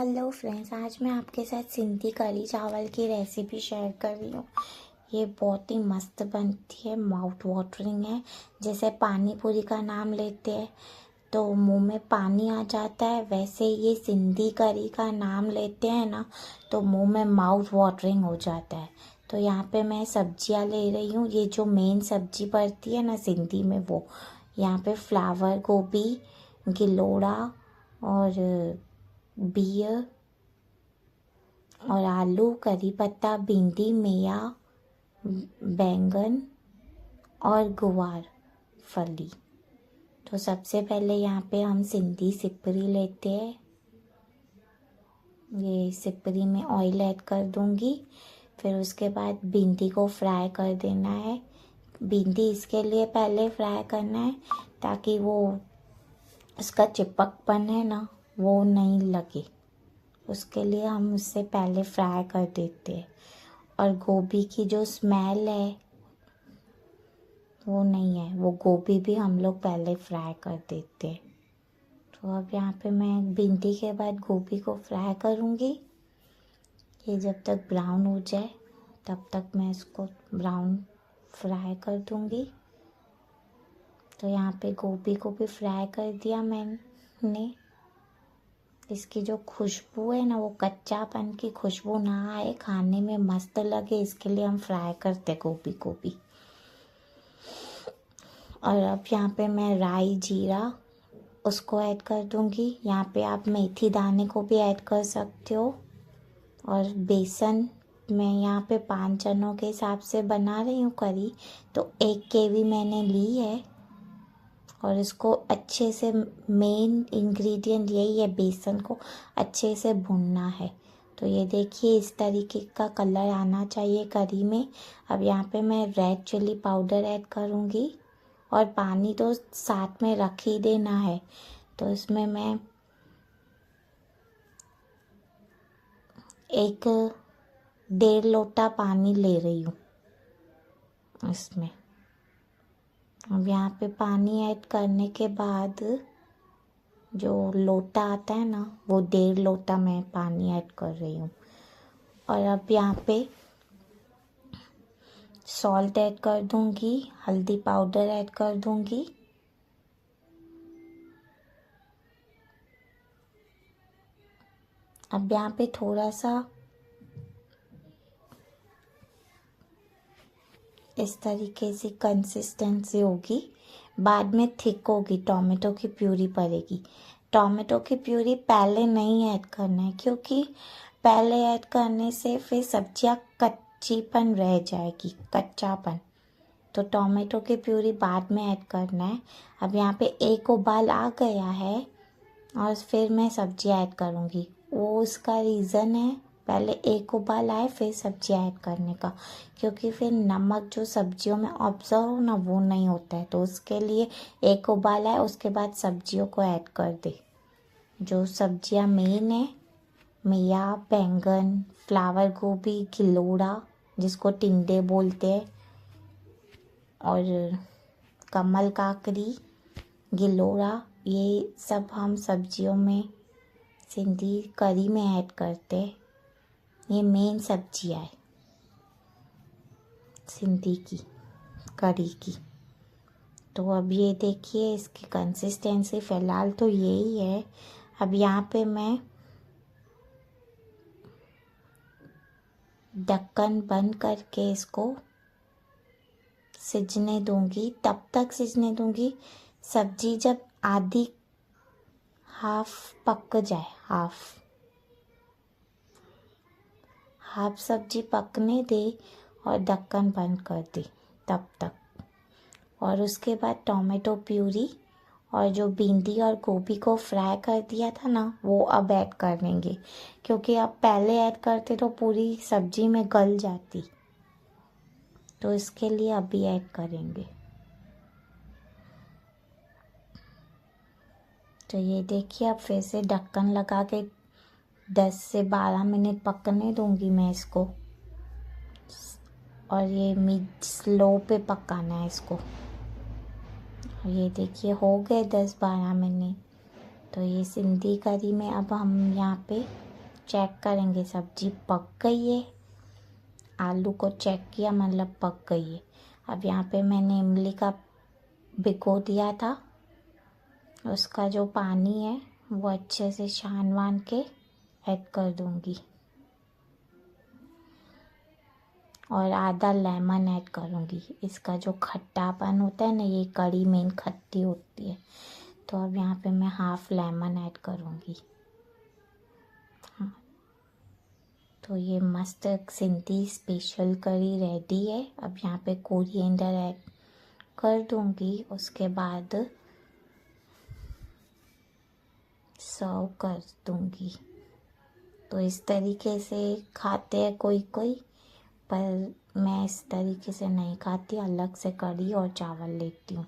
Hello friends, आज मैं आपके साथ सिंधी कढ़ी चावल की रेसिपी शेयर कर रही हूँ। ये बहुत ही मस्त बनती है, माउथ वाटरिंग है। जैसे पानी पूरी का नाम लेते हैं तो मुंह में पानी आ जाता है, वैसे ये सिंधी कढ़ी का नाम लेते हैं ना तो मुंह में माउथ वाटरिंग हो जाता है। तो यहाँ पे मैं सब्जियाँ ले रही हूँ। ये जो मेन सब्जी पड़ती है ना सिंधी में, वो यहाँ पे फ्लावर गोभी, गिलोड़ा और बियर और आलू, करी पत्ता, भिंडी, मेया, बैंगन और गुवार फली। तो सबसे पहले यहाँ पे हम सिंधी सिपरी लेते हैं। ये सिपरी में ऑयल ऐड कर दूंगी। फिर उसके बाद भिंडी को फ्राई कर देना है। भिंडी इसके लिए पहले फ्राई करना है ताकि वो उसका चिपकपन है ना वो नहीं लगे। उसके लिए हम उससे पहले फ्राई कर देते हैं। और गोभी की जो स्मेल है वो नहीं है, वो गोभी भी हम लोग पहले फ्राई कर देते हैं। तो अब यहाँ पे मैं भिंडी के बाद गोभी को फ्राई करूँगी। ये जब तक ब्राउन हो जाए तब तक मैं इसको ब्राउन फ्राई कर दूँगी। तो यहाँ पे गोभी को भी फ्राई कर दिया मैंने। इसकी जो खुशबू है ना, वो कच्चापन की खुशबू ना आए, खाने में मस्त लगे, इसके लिए हम फ्राई करते गोभी को भी। और अब यहाँ पे मैं राई जीरा उसको ऐड कर दूंगी। यहाँ पे आप मेथी दाने को भी ऐड कर सकते हो। और बेसन मैं यहाँ पे 5 जनों के हिसाब से बना रही हूँ करी, तो 1 केवी मैंने ली है। और इसको अच्छे से, मेन इंग्रेडिएंट यही है, बेसन को अच्छे से भूनना है। तो ये देखिए इस तरीके का कलर आना चाहिए करी में। अब यहाँ पे मैं रेड चिली पाउडर ऐड करूँगी। और पानी तो साथ में रख ही देना है। तो इसमें मैं 1.5 लोटा पानी ले रही हूँ इसमें। अब यहाँ पे पानी ऐड करने के बाद जो लोटा आता है ना, वो 1.5 लोटा मैं पानी ऐड कर रही हूँ। और अब यहाँ पे सॉल्ट ऐड कर दूँगी, हल्दी पाउडर ऐड कर दूँगी। अब यहाँ पे थोड़ा सा इस तरीके से कंसिस्टेंसी होगी, बाद में थिक होगी, टोमेटो की प्यूरी पड़ेगी। टोमेटो की प्यूरी पहले नहीं ऐड करना है, क्योंकि पहले ऐड करने से फिर सब्जियां कच्चीपन रह जाएगी, कच्चापन। तो टोमेटो की प्यूरी बाद में ऐड करना है। अब यहाँ पे 1 उबाल आ गया है और फिर मैं सब्जियां ऐड करूँगी। वो उसका रीज़न है, पहले 1 उबाल आए फिर सब्जियां ऐड करने का, क्योंकि फिर नमक जो सब्जियों में ऑब्जर्व हो ना वो नहीं होता है। तो उसके लिए 1 उबाल आए उसके बाद सब्जियों को ऐड कर दे। जो सब्जियां मेन है, मेया, बैंगन, फ्लावर गोभी, गिलोड़ा जिसको टिंडे बोलते हैं, और कमल काकड़ी, गिलोड़ा, ये सब हम सब्जियों में सिंधी करी में ऐड करते हैं। ये मेन सब्जियाँ है सिंधी की करी की। तो अब ये देखिए इसकी कंसिस्टेंसी फ़िलहाल तो यही है। अब यहाँ पे मैं ढक्कन बंद करके इसको सिजने दूंगी। तब तक सिजने दूंगी सब्जी जब आधी हाफ पक जाए, हाफ सब्जी पकने दे और ढक्कन बंद कर दे तब तक। और उसके बाद टोमेटो प्यूरी और जो भिंडी और गोभी को फ्राई कर दिया था ना, वो अब ऐड कर देंगे, क्योंकि अब पहले ऐड करते तो पूरी सब्जी में गल जाती। तो इसके लिए अभी ऐड करेंगे। तो ये देखिए अब फिर से ढक्कन लगा के 10 से 12 मिनट पकने दूंगी मैं इसको। और ये स्लो पे पकाना है इसको। ये देखिए हो गए 10-12 मिनट। तो ये सिंधी करी में अब हम यहाँ पे चेक करेंगे सब्जी पक गई है। आलू को चेक किया, मतलब पक गई है। अब यहाँ पे मैंने इमली का भिगो दिया था, उसका जो पानी है वो अच्छे से छान वान के ऐड कर दूंगी और आधा लेमन ऐड करूंगी। इसका जो खट्टापन होता है ना, ये कड़ी मेन खट्टी होती है, तो अब यहाँ पे मैं हाफ लेमन ऐड करूंगी। हाँ, तो ये मस्त सिंधी स्पेशल करी रेडी है। अब यहाँ पे कोरिएंडर ऐड कर दूंगी, उसके बाद सर्व कर दूंगी। तो इस तरीके से खाते हैं कोई कोई, पर मैं इस तरीके से नहीं खाती, अलग से कढ़ी और चावल लेती हूँ।